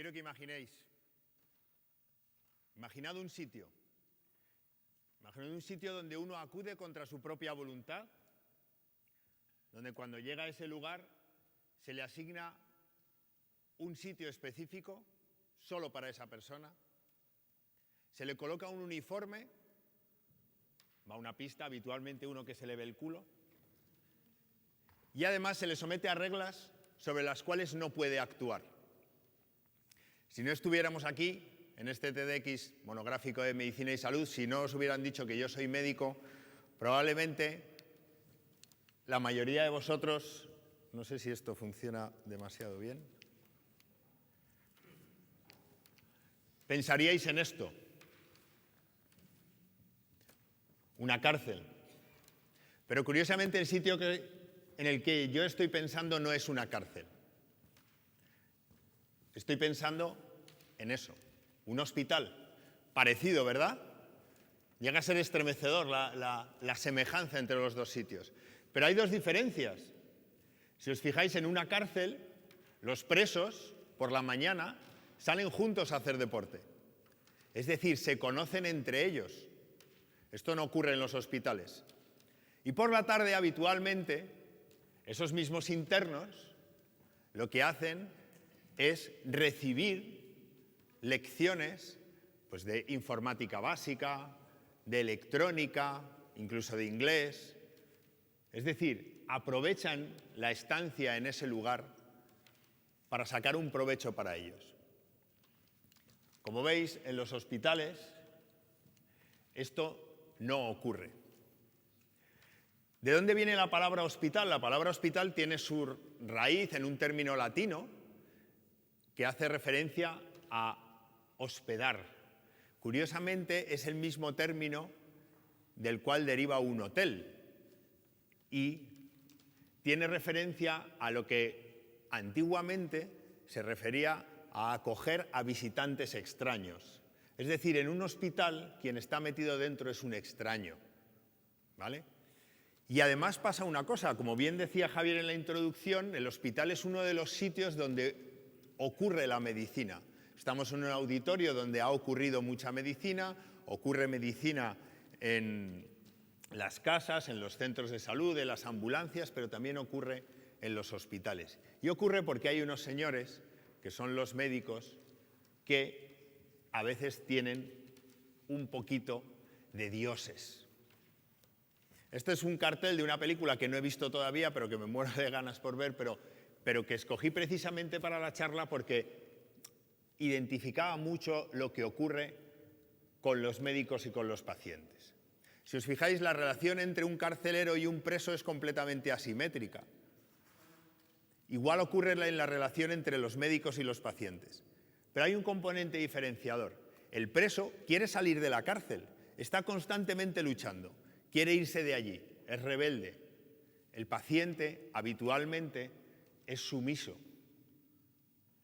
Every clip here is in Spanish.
quiero que imaginéis. Imaginad un sitio donde uno acude contra su propia voluntad, donde cuando llega a ese lugar se le asigna un sitio específico solo para esa persona, se le coloca un uniforme, va a una pista, habitualmente uno que se le ve el culo, y además se le somete a reglas sobre las cuales no puede actuar. Si no estuviéramos aquí, en este TEDx monográfico de Medicina y Salud, si no os hubieran dicho que yo soy médico, probablemente la mayoría de vosotros, no sé si esto funciona demasiado bien, pensaríais en esto: una cárcel. Pero curiosamente el sitio en el que yo estoy pensando no es una cárcel. Estoy pensando en eso, un hospital. Parecido, ¿verdad? Llega a ser estremecedor la semejanza entre los dos sitios. Pero hay dos diferencias. Si os fijáis, en una cárcel, los presos, por la mañana, salen juntos a hacer deporte. Es decir, se conocen entre ellos. Esto no ocurre en los hospitales. Y por la tarde, habitualmente, esos mismos internos lo que hacen es recibir lecciones pues, de informática básica, de electrónica, incluso de inglés. Es decir, aprovechan la estancia en ese lugar para sacar un provecho para ellos. Como veis, en los hospitales esto no ocurre. ¿De dónde viene la palabra hospital? La palabra hospital tiene su raíz en un término latino que hace referencia a hospedar. Curiosamente, es el mismo término del cual deriva un hotel y tiene referencia a lo que antiguamente se refería a acoger a visitantes extraños. Es decir, en un hospital quien está metido dentro es un extraño, ¿vale? Y además pasa una cosa, como bien decía Javier en la introducción, el hospital es uno de los sitios donde ocurre la medicina. Estamos en un auditorio donde ha ocurrido mucha medicina, ocurre medicina en las casas, en los centros de salud, en las ambulancias, pero también ocurre en los hospitales. Y ocurre porque hay unos señores, que son los médicos, que a veces tienen un poquito de dioses. Este es un cartel de una película que no he visto todavía, pero que me muero de ganas por ver, pero que escogí precisamente para la charla porque identificaba mucho lo que ocurre con los médicos y con los pacientes. Si os fijáis, la relación entre un carcelero y un preso es completamente asimétrica. Igual ocurre en la relación entre los médicos y los pacientes. Pero hay un componente diferenciador. El preso quiere salir de la cárcel, está constantemente luchando, quiere irse de allí, es rebelde. El paciente habitualmente es sumiso,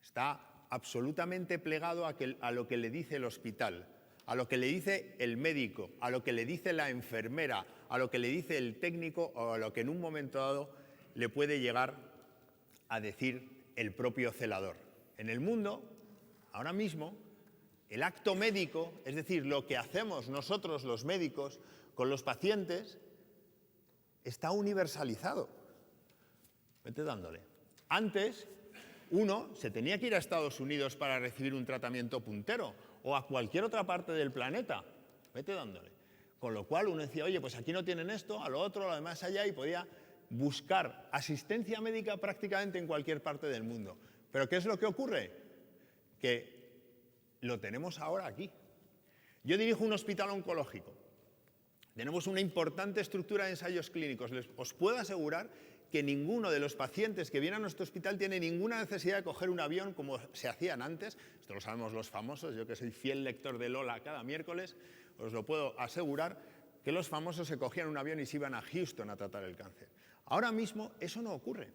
está absolutamente plegado a lo que le dice el hospital, a lo que le dice el médico, a lo que le dice la enfermera, a lo que le dice el técnico o a lo que en un momento dado le puede llegar a decir el propio celador. En el mundo, ahora mismo, el acto médico, es decir, lo que hacemos nosotros los médicos con los pacientes, está universalizado. Vete dándole. Antes, uno se tenía que ir a Estados Unidos para recibir un tratamiento puntero o a cualquier otra parte del planeta. Vete dándole. Con lo cual uno decía, oye, pues aquí no tienen esto, a lo otro, a lo demás allá, y podía buscar asistencia médica prácticamente en cualquier parte del mundo. Pero ¿qué es lo que ocurre? Que lo tenemos ahora aquí. Yo dirijo un hospital oncológico. Tenemos una importante estructura de ensayos clínicos. Os puedo asegurar que ninguno de los pacientes que vienen a nuestro hospital tiene ninguna necesidad de coger un avión como se hacían antes. Esto lo sabemos los famosos, yo que soy fiel lector de Lola cada miércoles, os lo puedo asegurar, que los famosos se cogían un avión y se iban a Houston a tratar el cáncer. Ahora mismo eso no ocurre.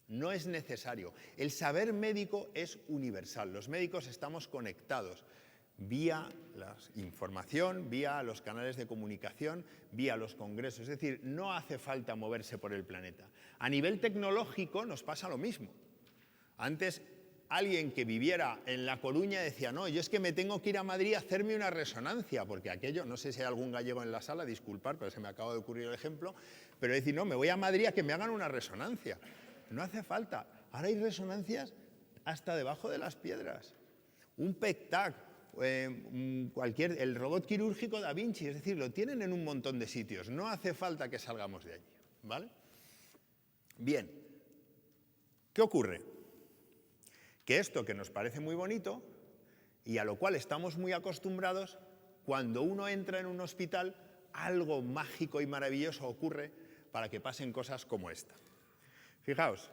No es necesario. El saber médico es universal. Los médicos estamos conectados vía la información, vía los canales de comunicación, vía los congresos. Es decir, no hace falta moverse por el planeta. A nivel tecnológico nos pasa lo mismo. Antes alguien que viviera en La Coruña decía, no, yo es que me tengo que ir a Madrid a hacerme una resonancia, porque aquello, no sé si hay algún gallego en la sala, disculpar, pero se me acaba de ocurrir el ejemplo, pero decir, no, me voy a Madrid a que me hagan una resonancia. No hace falta. Ahora hay resonancias hasta debajo de las piedras. Un PET-TAC, el robot quirúrgico Da Vinci, es decir, lo tienen en un montón de sitios. No hace falta que salgamos de allí, ¿vale? Bien, ¿qué ocurre? Que esto que nos parece muy bonito y a lo cual estamos muy acostumbrados, cuando uno entra en un hospital, algo mágico y maravilloso ocurre para que pasen cosas como esta. Fijaos,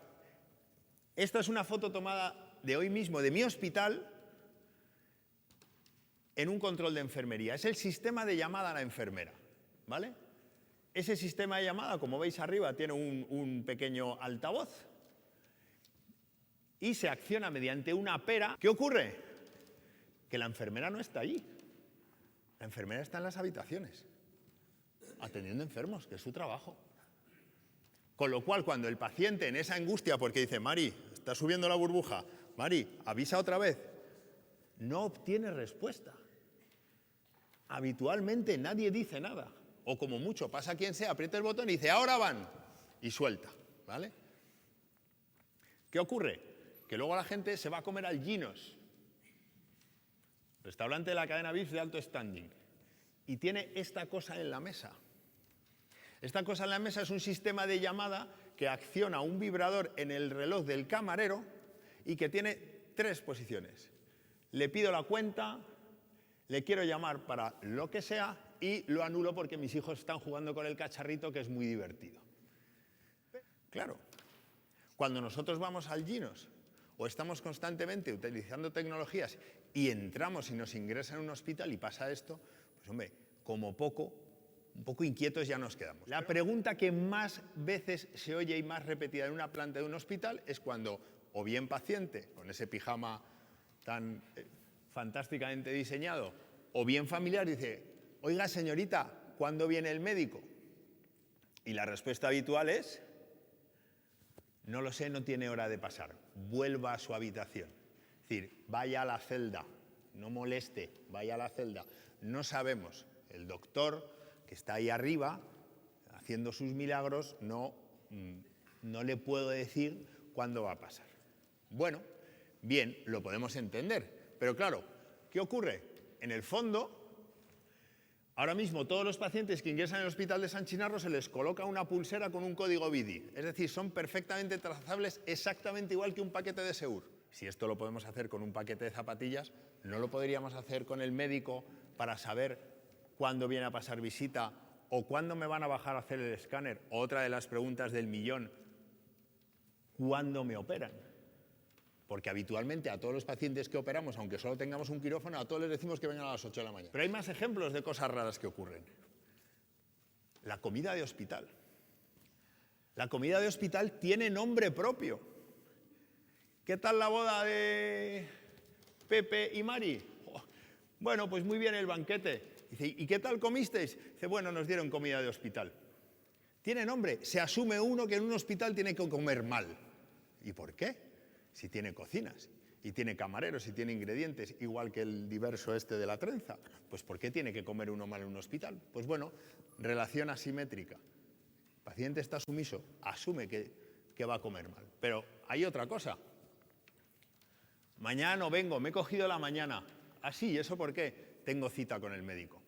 esta es una foto tomada de hoy mismo de mi hospital en un control de enfermería. Es el sistema de llamada a la enfermera, ¿vale? Ese sistema de llamada, como veis arriba, tiene un pequeño altavoz y se acciona mediante una pera. ¿Qué ocurre? Que la enfermera no está allí. La enfermera está en las habitaciones, atendiendo enfermos, que es su trabajo. Con lo cual, cuando el paciente en esa angustia, porque dice, Mari, está subiendo la burbuja, Mari, avisa otra vez, no obtiene respuesta. Habitualmente nadie dice nada. O como mucho, pasa quien sea, aprieta el botón y dice, ahora van, y suelta, ¿vale? ¿Qué ocurre? Que luego la gente se va a comer al Ginos, restaurante de la cadena Vips de alto standing, y tiene esta cosa en la mesa. Esta cosa en la mesa es un sistema de llamada que acciona un vibrador en el reloj del camarero y que tiene 3 posiciones. Le pido la cuenta, le quiero llamar para lo que sea y lo anulo porque mis hijos están jugando con el cacharrito, que es muy divertido. Claro, cuando nosotros vamos al Ginos o estamos constantemente utilizando tecnologías y entramos y nos ingresan en un hospital y pasa esto, pues hombre, como poco, un poco inquietos ya nos quedamos. La pregunta que más veces se oye y más repetida en una planta de un hospital es cuando o bien paciente, con ese pijama tan fantásticamente diseñado, o bien familiar dice, oiga señorita, ¿cuándo viene el médico? Y la respuesta habitual es, no lo sé, no tiene hora de pasar, vuelva a su habitación. Es decir, vaya a la celda, no moleste, vaya a la celda. No sabemos, el doctor que está ahí arriba haciendo sus milagros, no le puedo decir cuándo va a pasar. Bueno, bien, lo podemos entender, pero claro, ¿qué ocurre? En el fondo, ahora mismo todos los pacientes que ingresan en el hospital de San Chinarro se les coloca una pulsera con un código BIDI, es decir, son perfectamente trazables exactamente igual que un paquete de Seur. Si esto lo podemos hacer con un paquete de zapatillas, ¿no lo podríamos hacer con el médico para saber cuándo viene a pasar visita o cuándo me van a bajar a hacer el escáner? Otra de las preguntas del millón, ¿cuándo me operan? Porque habitualmente a todos los pacientes que operamos, aunque solo tengamos un quirófano, a todos les decimos que vengan a las 8 de la mañana. Pero hay más ejemplos de cosas raras que ocurren. La comida de hospital. La comida de hospital tiene nombre propio. ¿Qué tal la boda de Pepe y Mari? Oh, bueno, pues muy bien el banquete. Dice, ¿y qué tal comisteis? Dice, bueno, nos dieron comida de hospital. Tiene nombre. Se asume uno que en un hospital tiene que comer mal. ¿Y por qué? Si tiene cocinas, y tiene camareros, y tiene ingredientes, igual que el diverso este de la trenza, pues ¿por qué tiene que comer uno mal en un hospital? Pues bueno, relación asimétrica. El paciente está sumiso, asume que va a comer mal. Pero hay otra cosa. Mañana no vengo, me he cogido la mañana. Ah, sí, ¿y eso por qué? Tengo cita con el médico.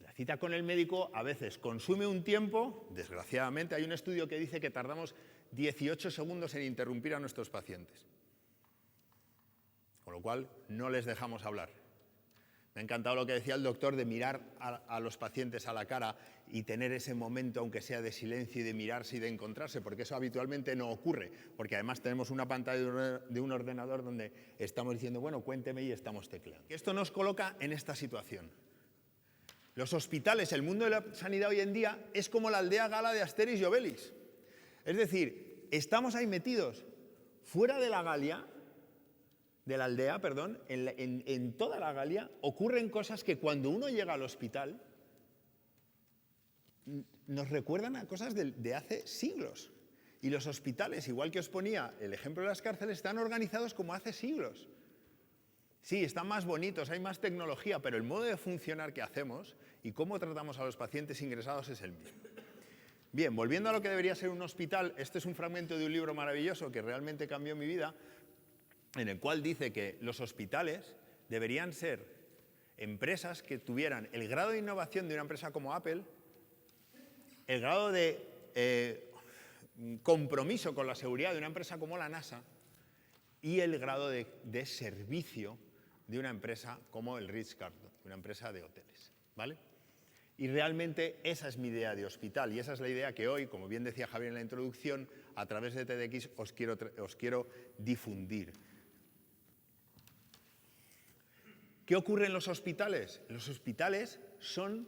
La cita con el médico a veces consume un tiempo, desgraciadamente hay un estudio que dice que tardamos 18 segundos en interrumpir a nuestros pacientes. Con lo cual, no les dejamos hablar. Me ha encantado lo que decía el doctor de mirar a los pacientes a la cara y tener ese momento, aunque sea de silencio y de mirarse y de encontrarse, porque eso habitualmente no ocurre, porque además tenemos una pantalla de un ordenador donde estamos diciendo, bueno, cuénteme y estamos tecleando. Esto nos coloca en esta situación. Los hospitales, el mundo de la sanidad hoy en día es como la aldea gala de Asterix y Obelix. Es decir, estamos ahí metidos fuera de la Galia, de la aldea, perdón, en toda la Galia ocurren cosas que cuando uno llega al hospital nos recuerdan a cosas de hace siglos. Y los hospitales, igual que os ponía el ejemplo de las cárceles, están organizados como hace siglos. Sí, están más bonitos, hay más tecnología, pero el modo de funcionar que hacemos y cómo tratamos a los pacientes ingresados es el mismo. Bien, volviendo a lo que debería ser un hospital, este es un fragmento de un libro maravilloso que realmente cambió mi vida, en el cual dice que los hospitales deberían ser empresas que tuvieran el grado de innovación de una empresa como Apple, el grado de compromiso con la seguridad de una empresa como la NASA y el grado de servicio de una empresa como el Ritz-Carlton, una empresa de hoteles, ¿vale? Y realmente esa es mi idea de hospital y esa es la idea que hoy, como bien decía Javier en la introducción, a través de TEDx os quiero difundir. ¿Qué ocurre en los hospitales? Los hospitales son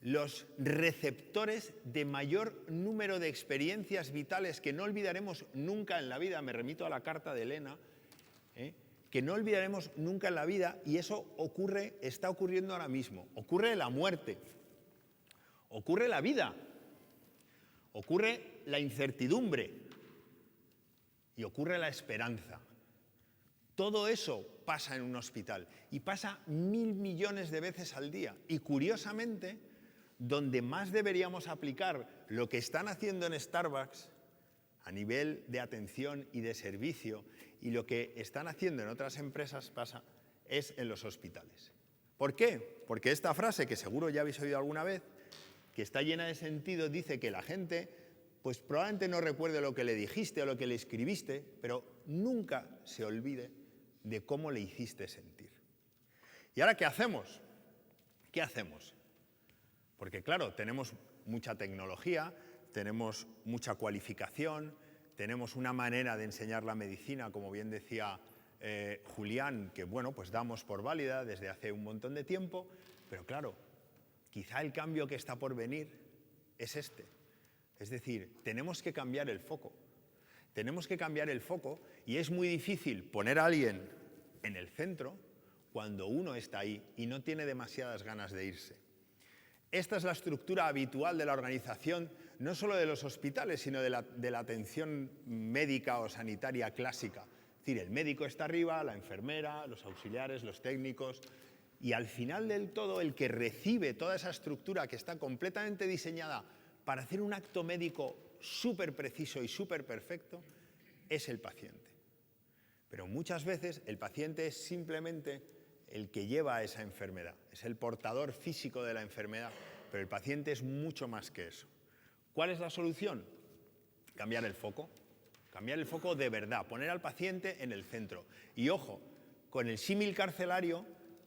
los receptores de mayor número de experiencias vitales que no olvidaremos nunca en la vida. Me remito a la carta de Elena, que no olvidaremos nunca en la vida, y eso está ocurriendo ahora mismo. Ocurre la muerte, ocurre la vida, ocurre la incertidumbre y ocurre la esperanza. Todo eso pasa en un hospital y pasa 1000 millones de veces al día. Y curiosamente, donde más deberíamos aplicar lo que están haciendo en Starbucks a nivel de atención y de servicio y lo que están haciendo en otras empresas es en los hospitales. ¿Por qué? Porque esta frase, que seguro ya habéis oído alguna vez, que está llena de sentido, dice que la gente pues probablemente no recuerde lo que le dijiste o lo que le escribiste, pero nunca se olvide de cómo le hiciste sentir. ¿Y ahora qué hacemos? ¿Qué hacemos? Porque claro, tenemos mucha tecnología, tenemos mucha cualificación, tenemos una manera de enseñar la medicina, como bien decía Julián, que bueno, pues damos por válida desde hace un montón de tiempo, pero claro, quizá el cambio que está por venir es este. Es decir, tenemos que cambiar el foco. Tenemos que cambiar el foco y es muy difícil poner a alguien en el centro cuando uno está ahí y no tiene demasiadas ganas de irse. Esta es la estructura habitual de la organización, no solo de los hospitales, sino de la atención médica o sanitaria clásica. Es decir, el médico está arriba, la enfermera, los auxiliares, los técnicos, y al final del todo el que recibe toda esa estructura que está completamente diseñada para hacer un acto médico súper preciso y súper perfecto es el paciente. Pero muchas veces el paciente es simplemente el que lleva esa enfermedad, es el portador físico de la enfermedad, pero el paciente es mucho más que eso. ¿Cuál es la solución? Cambiar el foco de verdad, poner al paciente en el centro. Y ojo, con el símil carcelario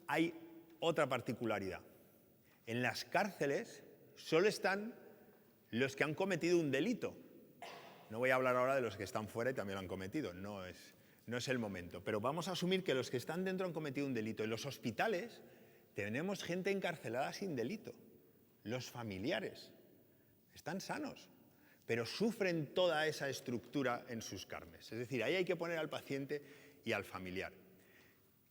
hay otra particularidad. En las cárceles solo están los que han cometido un delito. No voy a hablar ahora de los que están fuera y también lo han cometido, no es el momento. Pero vamos a asumir que los que están dentro han cometido un delito. En los hospitales tenemos gente encarcelada sin delito. Los familiares están sanos, pero sufren toda esa estructura en sus carnes. Es decir, ahí hay que poner al paciente y al familiar.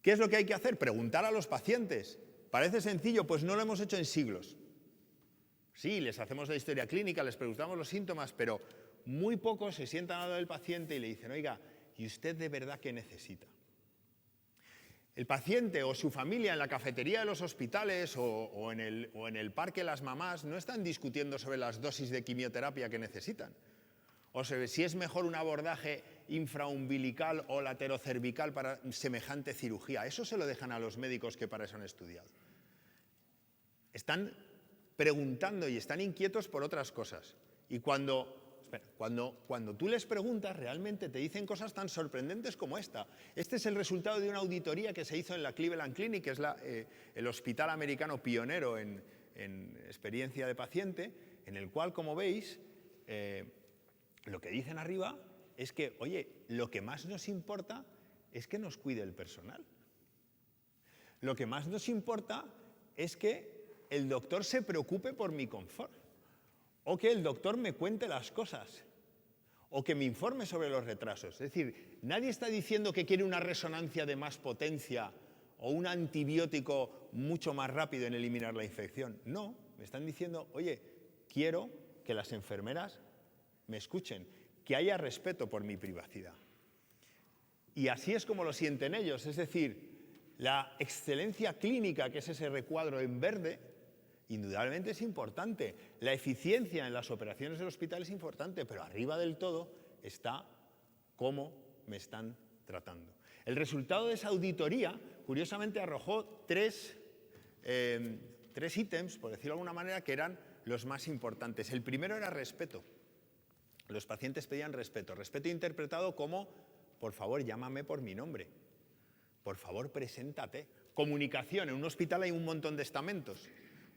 ¿Qué es lo que hay que hacer? Preguntar a los pacientes. Parece sencillo, pues no lo hemos hecho en siglos. Sí, les hacemos la historia clínica, les preguntamos los síntomas, pero muy pocos se sientan al lado del paciente y le dicen, oiga, ¿y usted de verdad qué necesita? El paciente o su familia en la cafetería de los hospitales o en el parque las mamás no están discutiendo sobre las dosis de quimioterapia que necesitan. O sobre si es mejor un abordaje infraumbilical o laterocervical para semejante cirugía. Eso se lo dejan a los médicos que para eso han estudiado. Están preguntando y están inquietos por otras cosas. Y cuando tú les preguntas, realmente te dicen cosas tan sorprendentes como esta. Este es el resultado de una auditoría que se hizo en la Cleveland Clinic, que es el hospital americano pionero en experiencia de paciente, en el cual, como veis, lo que dicen arriba es que, oye, lo que más nos importa es que nos cuide el personal. Lo que más nos importa es que el doctor se preocupe por mi confort, o que el doctor me cuente las cosas, o que me informe sobre los retrasos. Es decir, nadie está diciendo que quiere una resonancia de más potencia o un antibiótico mucho más rápido en eliminar la infección. No, me están diciendo, oye, quiero que las enfermeras me escuchen, que haya respeto por mi privacidad. Y así es como lo sienten ellos, es decir, la excelencia clínica, que es ese recuadro en verde, indudablemente es importante. La eficiencia en las operaciones del hospital es importante, pero arriba del todo está cómo me están tratando. El resultado de esa auditoría, curiosamente, arrojó tres ítems, por decirlo de alguna manera, que eran los más importantes. El primero era respeto. Los pacientes pedían respeto. Respeto interpretado como, por favor, llámame por mi nombre. Por favor, preséntate. Comunicación. En un hospital hay un montón de estamentos.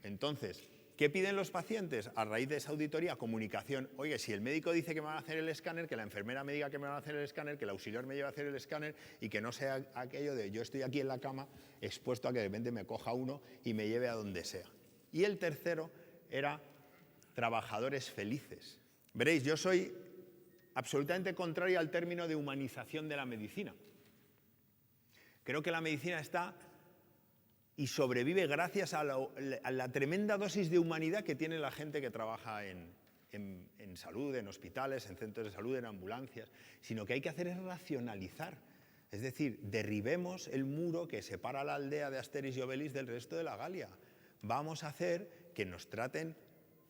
Entonces, ¿qué piden los pacientes? A raíz de esa auditoría, comunicación. Oye, si el médico dice que me van a hacer el escáner, que la enfermera me diga que me van a hacer el escáner, que el auxiliar me lleve a hacer el escáner y que no sea aquello de yo estoy aquí en la cama expuesto a que de repente me coja uno y me lleve a donde sea. Y el tercero era trabajadores felices. Veréis, yo soy absolutamente contrario al término de humanización de la medicina. Creo que la medicina está y sobrevive gracias a la tremenda dosis de humanidad que tiene la gente que trabaja en salud, en hospitales, en centros de salud, en ambulancias, sino que hay que hacer es racionalizar. Es decir, derribemos el muro que separa la aldea de Asterix y Obelix del resto de la Galia. Vamos a hacer que nos traten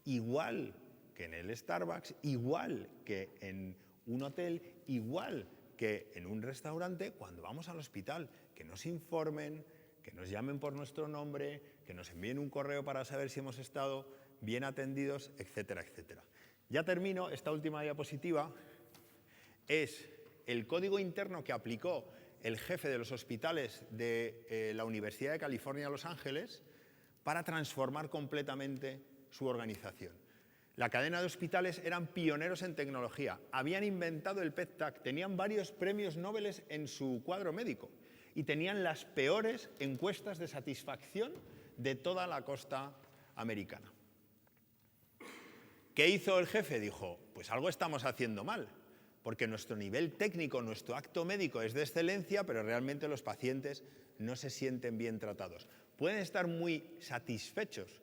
igual que en el Starbucks, igual que en un hotel, igual que en un restaurante cuando vamos al hospital, que nos informen, que nos llamen por nuestro nombre, que nos envíen un correo para saber si hemos estado bien atendidos, etcétera, etcétera. Ya termino, esta última diapositiva es el código interno que aplicó el jefe de los hospitales de la Universidad de California, Los Ángeles, para transformar completamente su organización. La cadena de hospitales eran pioneros en tecnología, habían inventado el PET-TAC, tenían varios premios Nobel en su cuadro médico y tenían las peores encuestas de satisfacción de toda la costa americana. ¿Qué hizo el jefe? Dijo, pues algo estamos haciendo mal, porque nuestro nivel técnico, nuestro acto médico es de excelencia, pero realmente los pacientes no se sienten bien tratados. Pueden estar muy satisfechos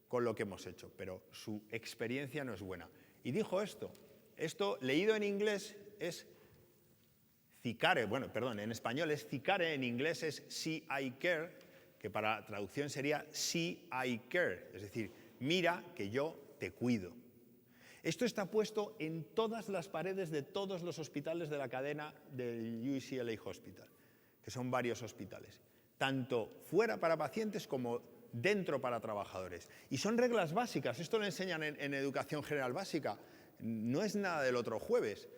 con lo que hemos hecho, pero su experiencia no es buena. Y dijo esto leído en inglés es CICARE, bueno, perdón, en español es CICARE, en inglés es See I Care, que para traducción sería See I Care, es decir, mira que yo te cuido. Esto está puesto en todas las paredes de todos los hospitales de la cadena del UCLA Hospital, que son varios hospitales, tanto fuera para pacientes como dentro para trabajadores. Y son reglas básicas, esto lo enseñan en Educación General Básica, no es nada del otro jueves,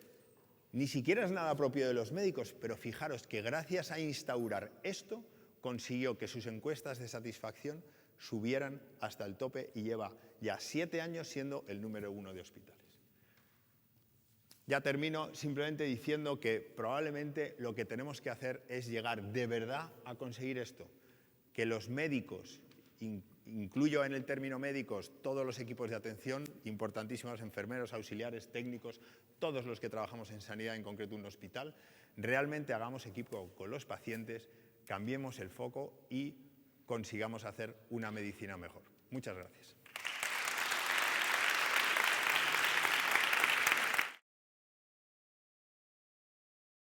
ni siquiera es nada propio de los médicos, pero fijaros que gracias a instaurar esto consiguió que sus encuestas de satisfacción subieran hasta el tope y lleva ya 7 años siendo el número 1 de hospitales. Ya termino simplemente diciendo que probablemente lo que tenemos que hacer es llegar de verdad a conseguir esto, que los médicos, incluyo en el término médicos todos los equipos de atención, importantísimos enfermeros, auxiliares, técnicos, todos los que trabajamos en sanidad, en concreto un hospital, realmente hagamos equipo con los pacientes, cambiemos el foco y consigamos hacer una medicina mejor. Muchas gracias.